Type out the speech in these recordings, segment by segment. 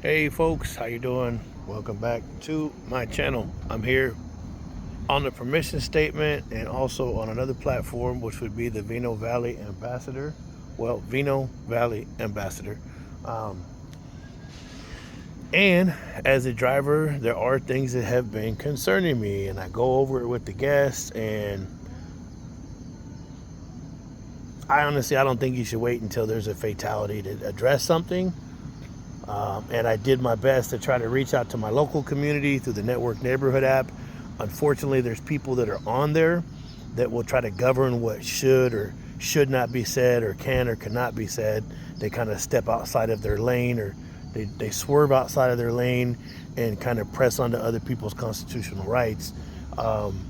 Hey folks, how you doing? Welcome back to my channel. I'm here on the permission statement and also on another platform, which would be the Vino Valley Ambassador. Well, Vino Valley Ambassador. Um, and as a driver, there are things that have been concerning me, and I go over it with the guests. And I don't think you should wait until there's a fatality to address something. And I did my best to try to reach out to my local community through the Network Neighborhood app. Unfortunately, there's people that are on there that will try to govern what should or should not be said or can or cannot be said. They kind of step outside of their lane, or they swerve outside of their lane and kind of press onto other people's constitutional rights. Um,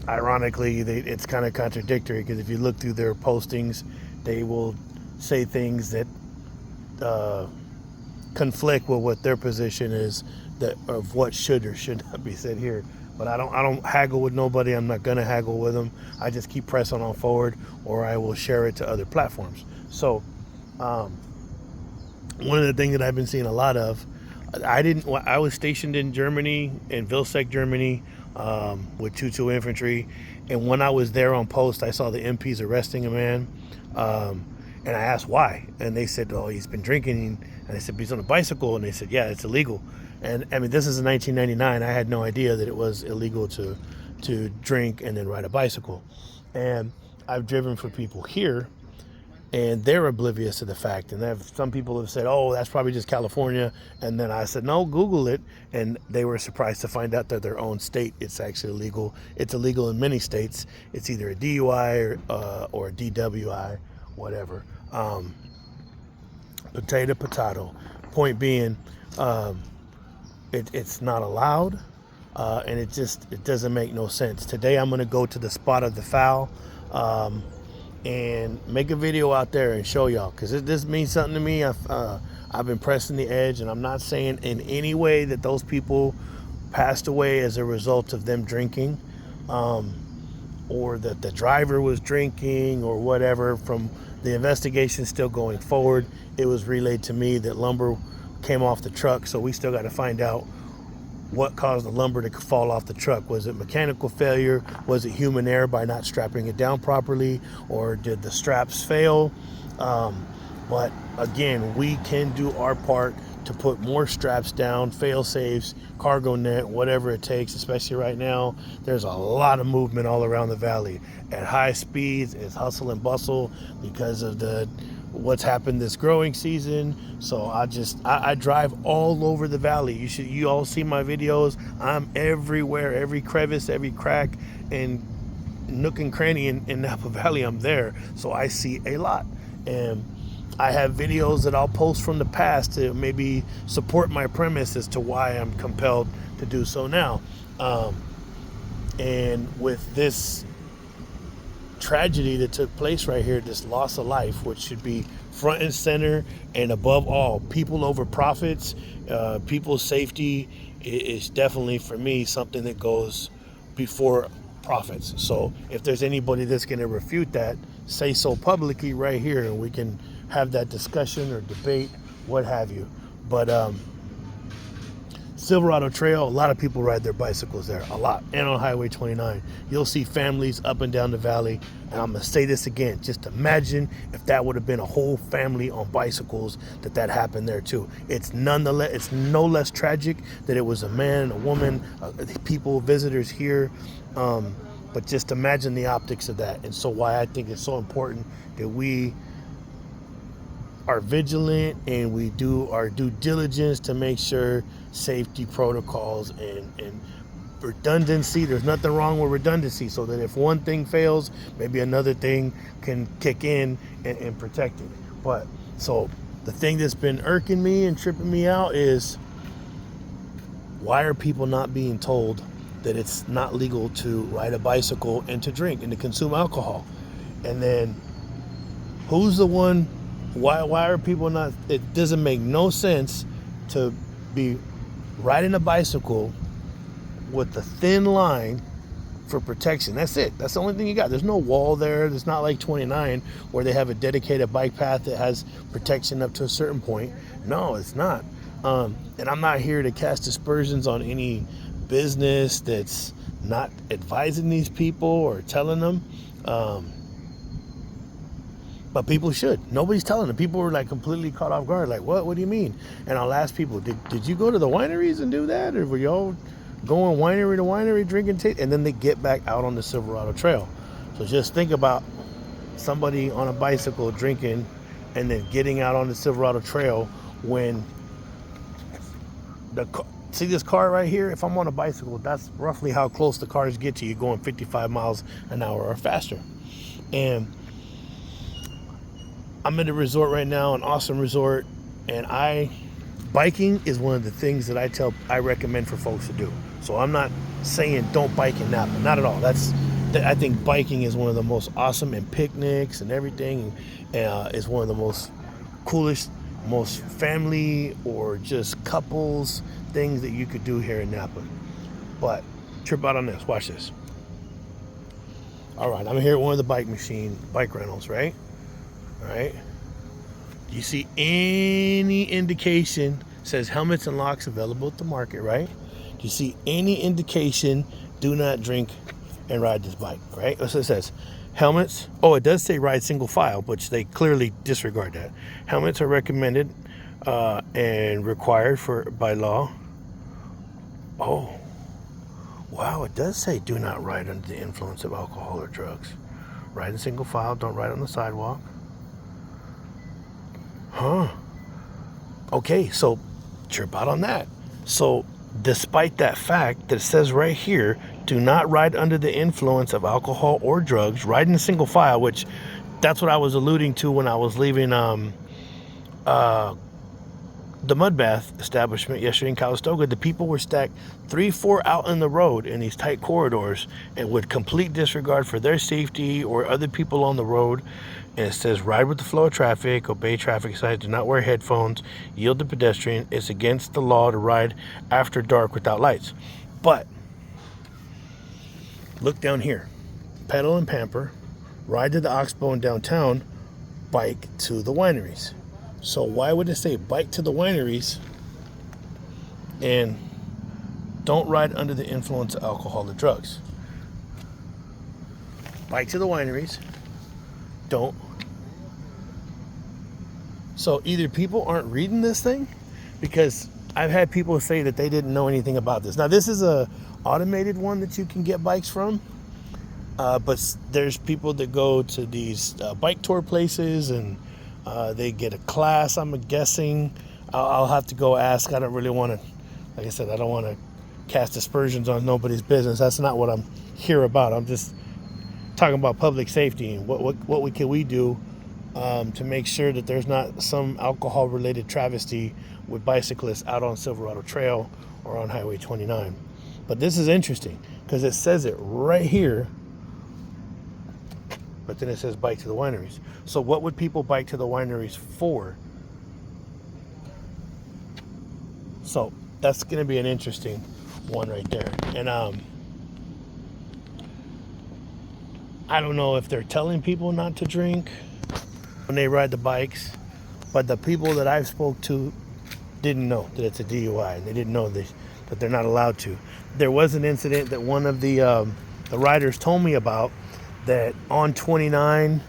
Ironically, it's kind of contradictory, because if you look through their postings, they will say things that uh, conflict with what their position is, that of what should or should not be said here. But I don't haggle with nobody. I'm not gonna haggle with them. I just keep pressing on forward, or I will share it to other platforms. So um, one of the things that I've been seeing a lot of, I was stationed in Germany, in Vilseck, Germany, with 2-2 infantry, and when I was there on post, I saw the MPs arresting a man. um, and I asked why, and they said, "Oh, he's been drinking." And I said, "But he's on a bicycle." And they said, "Yeah, it's illegal." And I mean, this is in 1999. I had no idea that it was illegal to drink and then ride a bicycle. And I've driven for people here, and they're oblivious to the fact. And some people have said, "Oh, that's probably just California." And then I said, "No, Google it." And they were surprised to find out that their own state, it's actually illegal. It's illegal in many states. It's either a DUI or a DWI, whatever. Potato, potato. Point being, um, it's not allowed, and it doesn't make no sense. Today I'm gonna go to the spot of the foul, um, and make a video out there and show y'all, because this means something to me. I've been pressing the edge, and I'm not saying in any way that those people passed away as a result of them drinking, um, or that the driver was drinking or whatever. From the investigation still going forward, it was relayed to me that lumber came off the truck, so we still got to find out what caused the lumber to fall off the truck. Was it mechanical failure? Was it human error by not strapping it down properly? Or did the straps fail? But again, we can do our part to put more straps down, fail safes, cargo net, whatever it takes. Especially right now, there's a lot of movement all around the valley at high speeds. It's hustle and bustle because of what's happened this growing season. So I drive all over the valley. You all see my videos. I'm everywhere, every crevice, every crack, and nook and cranny in Napa Valley. I'm there, so I see a lot. And I have videos that I'll post from the past to maybe support my premise as to why I'm compelled to do so now. And with this tragedy that took place right here, this loss of life, which should be front and center, and above all, people over profits, people's safety is definitely, for me, something that goes before profits. So if there's anybody that's going to refute that, say so publicly right here, and we can have that discussion or debate, what have you. But Silverado Trail, a lot of people ride their bicycles there, a lot. And on Highway 29, you'll see families up and down the valley. And I'm gonna say this again, just imagine if that would have been a whole family on bicycles, that happened there too. It's no less tragic that it was a man, a woman, people, visitors here. But just imagine the optics of that. And so why I think it's so important that we are vigilant and we do our due diligence to make sure safety protocols and redundancy, there's nothing wrong with redundancy, so that if one thing fails, maybe another thing can kick in and protect it. But so the thing that's been irking me and tripping me out is, why are people not being told that it's not legal to ride a bicycle and to drink and to consume alcohol? And then who's the one? Why are people not? It doesn't make no sense to be riding a bicycle with a thin line for protection. That's it. That's the only thing you got. There's no wall there. There's not like 29 where they have a dedicated bike path that has protection up to a certain point. No, it's not. And I'm not here to cast aspersions on any business that's not advising these people or telling them. But people should. Nobody's telling them. People were like completely caught off guard. Like, what? What do you mean? And I'll ask people, did you go to the wineries and do that? Or were y'all going winery to winery, drinking tea? And then they get back out on the Silverado Trail. So just think about somebody on a bicycle drinking and then getting out on the Silverado Trail when see this car right here? If I'm on a bicycle, that's roughly how close the cars get to you, going 55 miles an hour or faster. And I'm at a resort right now, an awesome resort, and biking is one of the things that I recommend for folks to do. So I'm not saying don't bike in Napa, not at all. I think biking is one of the most awesome, and picnics and everything is one of the most coolest, most family or just couples things that you could do here in Napa. But trip out on this, watch this. All right, I'm here at one of the bike rentals, right? All right. Do you see any indication says helmets and locks available at the market, right? Do you see any indication do not drink and ride this bike, right? So it says helmets. Oh, it does say ride single file, which they clearly disregard that. Helmets are recommended and required by law. Oh, wow, it does say do not ride under the influence of alcohol or drugs. Ride in single file, don't ride on the sidewalk. Huh. Okay, so trip out on that. So despite that fact that it says right here, do not ride under the influence of alcohol or drugs, ride in single file, which that's what I was alluding to when I was leaving the mud bath establishment yesterday in Calistoga. The people were stacked 3-4 out in the road in these tight corridors and with complete disregard for their safety or other people on the road. And it says ride with the flow of traffic, obey traffic signs, do not wear headphones, yield to pedestrian. It's against the law to ride after dark without lights. But look down here. Pedal and pamper, ride to the Oxbow in downtown, bike to the wineries. So why would it say bike to the wineries and don't ride under the influence of alcohol or drugs? Bike to the wineries, don't. So either people aren't reading this thing, because I've had people say that they didn't know anything about this. Now this is a automated one that you can get bikes from, but there's people that go to these bike tour places and they get a class. I'm guessing. I'll have to go ask. I don't really want to, like I said, I don't want to cast aspersions on nobody's business. That's not what I'm here about. I'm just talking about public safety and what can we do to make sure that there's not some alcohol-related travesty with bicyclists out on Silverado Trail or on Highway 29. But this is interesting because it says it right here, but then it says bike to the wineries. So what would people bike to the wineries for? So that's going to be an interesting one right there. And I don't know if they're telling people not to drink when they ride the bikes, but the people that I've spoke to didn't know that it's a DUI. They didn't know that they're not allowed to. There was an incident that one of the riders told me about, that on 29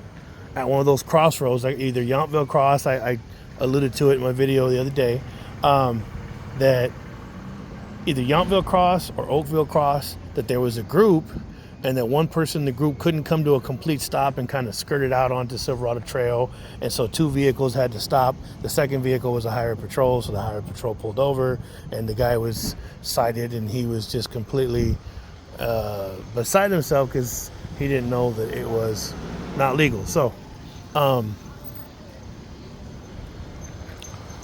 at one of those crossroads, like either Yountville Cross, I alluded to it in my video the other day, that either Yountville Cross or Oakville Cross, that there was a group and that one person in the group couldn't come to a complete stop and kind of skirted out onto Silverado Trail, and so 2 vehicles had to stop. The second vehicle was a highway patrol, so the highway patrol pulled over and the guy was cited, and he was just completely beside himself because he didn't know that it was not legal. So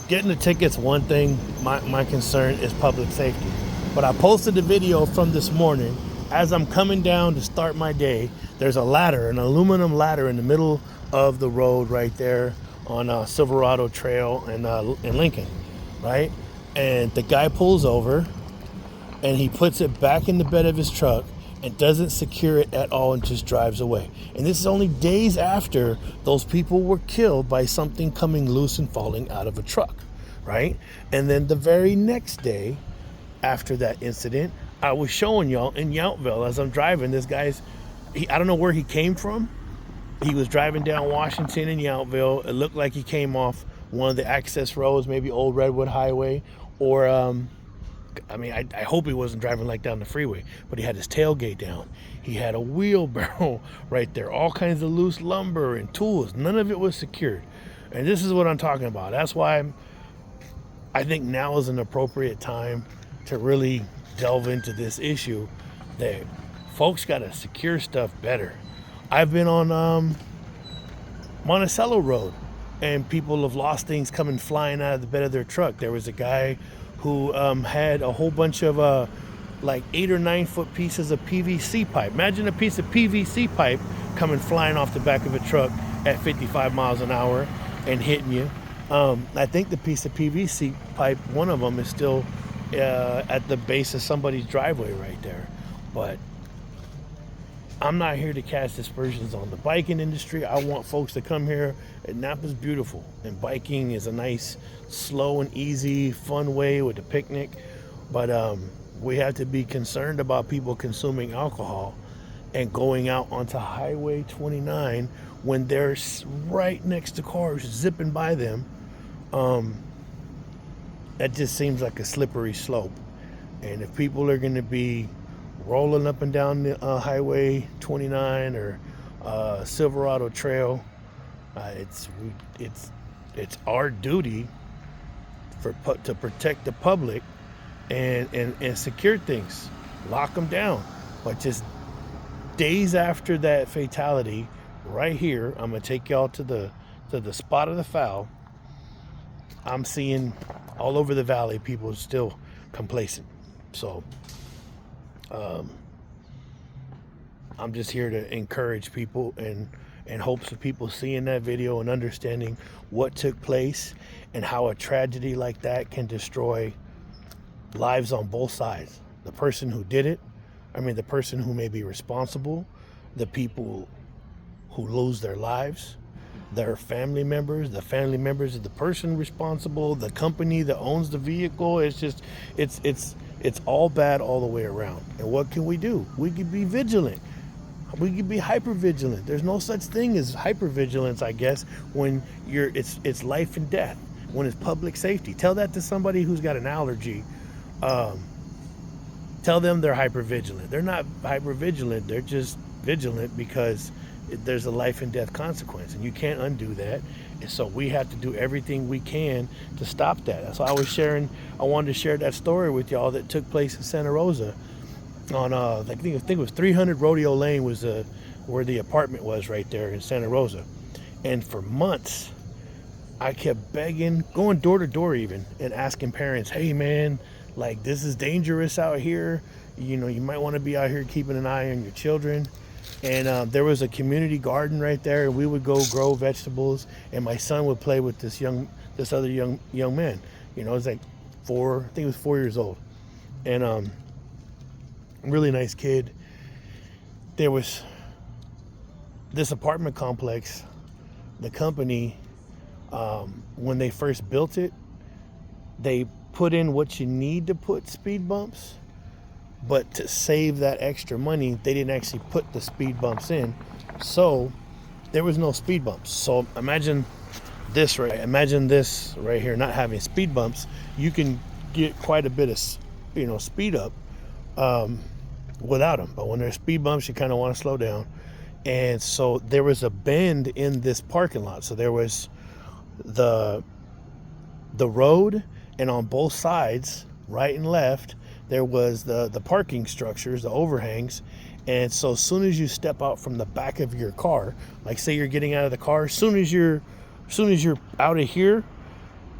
getting the ticket's one thing. My concern is public safety. But I posted a video from this morning. As I'm coming down to start my day, there's a ladder, an aluminum ladder in the middle of the road right there on Silverado Trail in Lincoln, right? And the guy pulls over and he puts it back in the bed of his truck and doesn't secure it at all and just drives away. And this is only days after those people were killed by something coming loose and falling out of a truck, right? And then the very next day after that incident, I was showing y'all in Yountville as I'm driving. This guy's, I don't know where he came from. He was driving down Washington in Yountville. It looked like he came off one of the access roads, maybe Old Redwood Highway, or I hope he wasn't driving like down the freeway, but he had his tailgate down. He had a wheelbarrow right there, all kinds of loose lumber and tools. None of it was secured. And this is what I'm talking about. That's why I think now is an appropriate time to really delve into this issue that folks got to secure stuff better. I've been on Monticello Road, and people have lost things coming flying out of the bed of their truck. There was a guy who had a whole bunch of like 8 or 9 foot pieces of PVC pipe. Imagine a piece of PVC pipe coming flying off the back of a truck at 55 miles an hour and hitting you. I think the piece of PVC pipe, one of them is still at the base of somebody's driveway right there. But I'm not here to cast aspersions on the biking industry. I want folks to come here. And Napa's beautiful, and biking is a nice, slow and easy, fun way with a picnic. But we have to be concerned about people consuming alcohol and going out onto Highway 29 when they're right next to cars zipping by them. That just seems like a slippery slope. And if people are going to be rolling up and down the Highway 29 or Silverado Trail, it's our duty to protect the public and secure things, lock them down. But just days after that fatality, right here, I'm gonna take y'all to the spot of the foul. I'm seeing all over the valley people still complacent. So I'm just here to encourage people and hopes of people seeing that video and understanding what took place and how a tragedy like that can destroy lives on both sides. The person who did it, the person who may be responsible, the people who lose their lives, their family members, the family members of the person responsible, the company that owns the vehicle. It's just, it's all bad all the way around. And what can we do? We can be vigilant. We can be hyper vigilant. There's no such thing as hypervigilance, I guess, when it's life and death, when it's public safety. Tell that to somebody who's got an allergy. Tell them they're hyper vigilant. They're not hyper vigilant. They're just vigilant because there's a life and death consequence, and you can't undo that. And so we have to do everything we can to stop that. That's why I wanted to share that story with y'all that took place in Santa Rosa on I think it was 300 Rodeo Lane was where the apartment was right there in Santa Rosa. And for months I kept begging, going door to door even, and asking parents, hey man, like this is dangerous out here, you might want to be out here keeping an eye on your children. And there was a community garden right there, and we would go grow vegetables, and my son would play with this other young man. It was like 4, I think it was 4 years old, and really nice kid. There was this apartment complex, the company, when they first built it, they put in what you need to put speed bumps, but to save that extra money, they didn't actually put the speed bumps in. So there was no speed bumps. So imagine this right here, not having speed bumps. You can get quite a bit of, speed up without them. But when there's speed bumps, you kind of want to slow down. And so there was a bend in this parking lot. So there was the road, and on both sides, right and left, there was the parking structures, the overhangs. And so as soon as you step out from the back of your car, like say you're getting out of the car, as soon as you're out of here,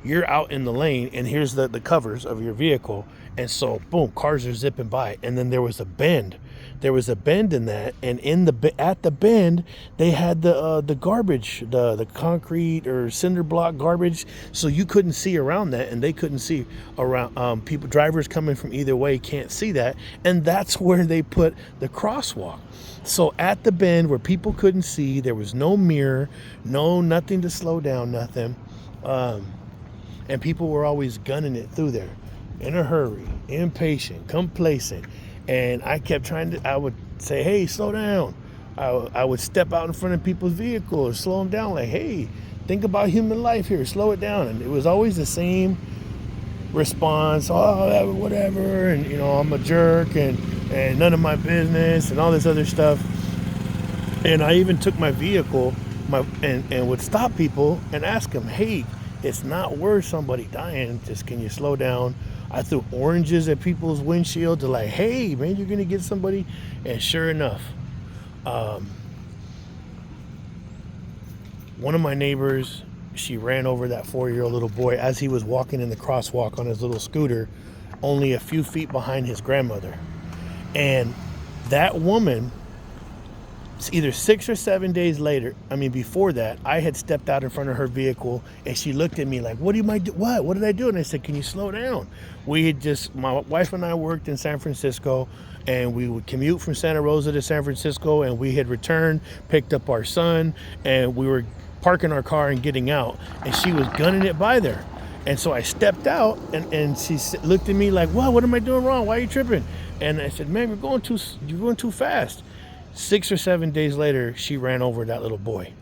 you're out in the lane, and here's the covers of your vehicle. And so boom, cars are zipping by. And then there was a bend in that, and at the bend they had the garbage, the concrete or cinder block garbage, so you couldn't see around that, and they couldn't see around. Drivers coming from either way can't see that, and that's where they put the crosswalk. So at the bend where people couldn't see, there was no mirror, nothing to slow down, nothing. And people were always gunning it through there in a hurry, impatient, complacent. And I kept I would say, hey, slow down. I would step out in front of people's vehicles, slow them down, like, hey, think about human life here, slow it down. And it was always the same response, oh, whatever, and I'm a jerk, and none of my business, and all this other stuff. And I even took my vehicle and would stop people and ask them, hey, it's not worth somebody dying, just can you slow down? I threw oranges at people's windshield to like, hey man, you're gonna get somebody. And sure enough, one of my neighbors, she ran over that 4-year-old little boy as he was walking in the crosswalk on his little scooter, only a few feet behind his grandmother. And that woman, either 6 or 7 days later, before that, I had stepped out in front of her vehicle, and she looked at me like, what did I do? And I said, can you slow down? My wife and I worked in San Francisco, and we would commute from Santa Rosa to San Francisco, and we had returned, picked up our son, and we were parking our car and getting out, and she was gunning it by there. And so I stepped out, and she looked at me like, what am I doing wrong? Why are you tripping? And I said, man, you're going too fast. 6 or 7 days later, she ran over that little boy.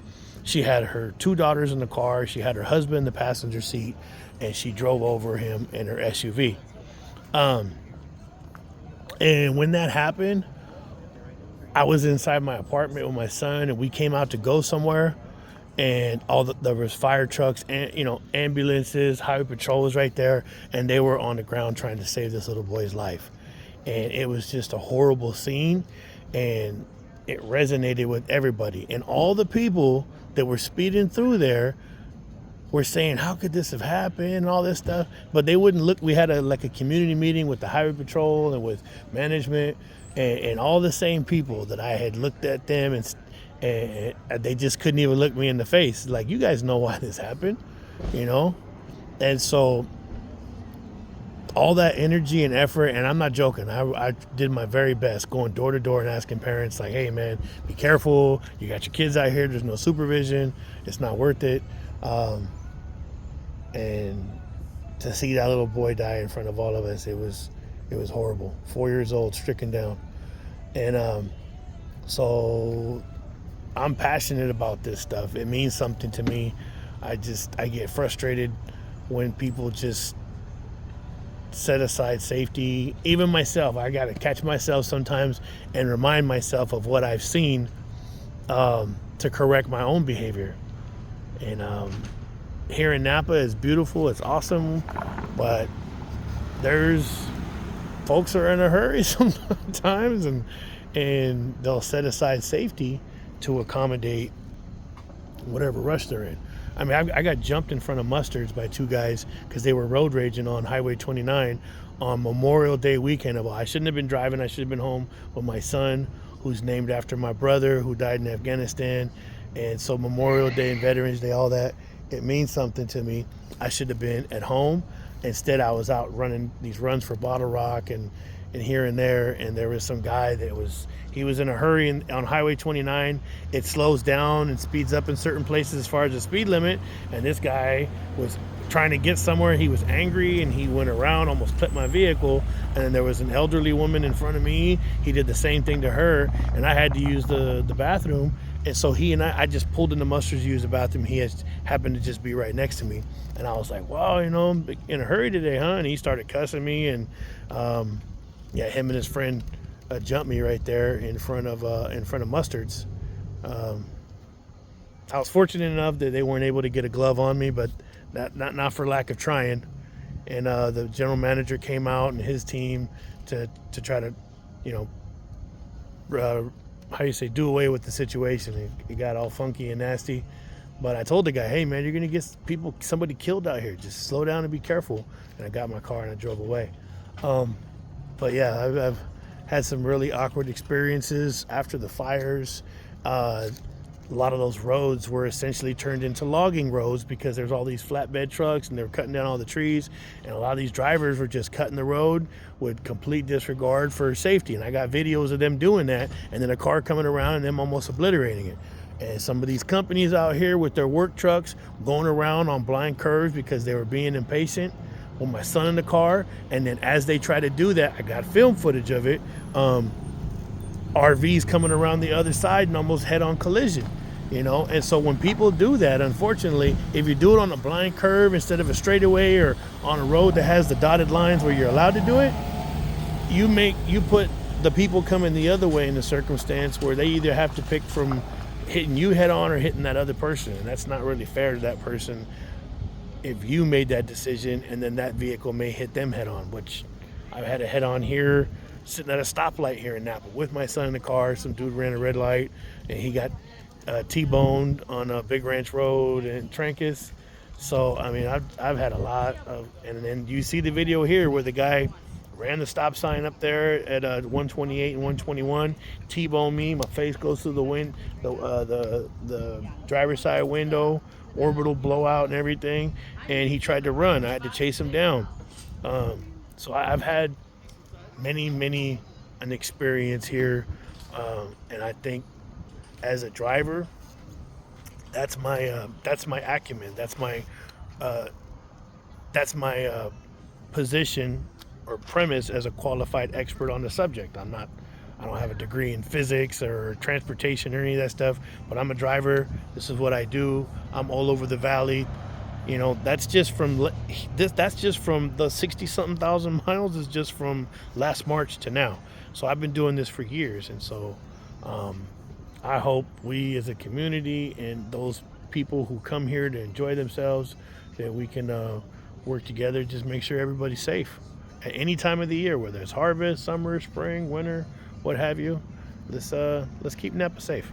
She had her 2 daughters in the car. She had her husband in the passenger seat, and she drove over him in her SUV. And when that happened, I was inside my apartment with my son, and we came out to go somewhere, and there was fire trucks and ambulances, highway patrol was right there, and they were on the ground trying to save this little boy's life. And it was just a horrible scene, and it resonated with everybody. And all the people that were speeding through there were saying, how could this have happened, and all this stuff. But they wouldn't look. We had a community meeting with the highway patrol and with management, and all the same people that I had looked at them, and they just couldn't even look me in the face. Like, you guys know why this happened, And so all that energy and effort, and I'm not joking, I did my very best going door to door and asking parents like, hey man, be careful, you got your kids out here, there's no supervision, it's not worth it. And to see that little boy die in front of all of us, it was horrible. 4 years old, stricken down. And so I'm passionate about this stuff. It means something to me. I get frustrated when people just set aside safety. Even myself, I got to catch myself sometimes and remind myself of what I've seen to correct my own behavior. And here in Napa is beautiful, it's awesome, but there's folks are in a hurry sometimes, and they'll set aside safety to accommodate whatever rush they're in. I got jumped in front of Mustards by 2 guys because they were road raging on Highway 29 on Memorial Day weekend. I shouldn't have been driving. I should have been home with my son, who's named after my brother who died in Afghanistan. And so Memorial Day and Veterans Day, all that, it means something to me. I should have been at home. Instead, I was out running these runs for Bottle Rock and here and there, and there was some guy he was in a hurry on Highway 29. It slows down and speeds up in certain places as far as the speed limit, and this guy was trying to get somewhere. He was angry, and he went around, almost clipped my vehicle, and then there was an elderly woman in front of me. He did the same thing to her, and I had to use the bathroom. And so he and I just pulled into Mustards to use the bathroom. He happened to just be right next to me. And I was like, wow, I'm in a hurry today, huh? And he started cussing me. And him and his friend jumped me right there in front of Mustards. I was fortunate enough that they weren't able to get a glove on me, but not for lack of trying. And the general manager came out and his team to try to, do away with the situation. It got all funky and nasty. But I told the guy, hey man, you're gonna get somebody killed out here. Just slow down and be careful. And I got my car and I drove away. But yeah, I've had some really awkward experiences after the fires. A lot of those roads were essentially turned into logging roads because there's all these flatbed trucks and they were cutting down all the trees, and a lot of these drivers were just cutting the road with complete disregard for safety. And I got videos of them doing that, and then a car coming around and them almost obliterating it. And some of these companies out here with their work trucks going around on blind curves because they were being impatient with my son in the car. And then as they try to do that, I got film footage of it. RVs coming around the other side and almost head-on collision, you know. And so when people do that, unfortunately, if you do it on a blind curve instead of a straightaway or on a road that has the dotted lines where you're allowed to do it, you put the people coming the other way in a circumstance where they either have to pick from hitting you head on or hitting that other person, and that's not really fair to that person if you made that decision and then that vehicle may hit them head on. Which I've had a head on here sitting at a stoplight here in Napa with my son in the car. Some dude ran a red light and he got T-boned on a Big Ranch Road in Trancas. So I mean, I've had a lot of, and then you see the video here where the guy ran the stop sign up there at 128 and 121, T-boned me. My face goes through the driver's side window, orbital blowout and everything. And he tried to run. I had to chase him down. So I've had many an experience here, and I think as a driver, that's my acumen. That's my position or premise as a qualified expert on the subject. I don't have a degree in physics or transportation or any of that stuff, but I'm a driver. This is what I do. I'm all over the valley. You know, that's just from the 60-something thousand miles is just from last March to now. So I've been doing this for years. And so I hope we as a community and those people who come here to enjoy themselves, that we can work together, just make sure everybody's safe at any time of the year, whether it's harvest, summer, spring, winter, what have you. Let's keep Napa safe.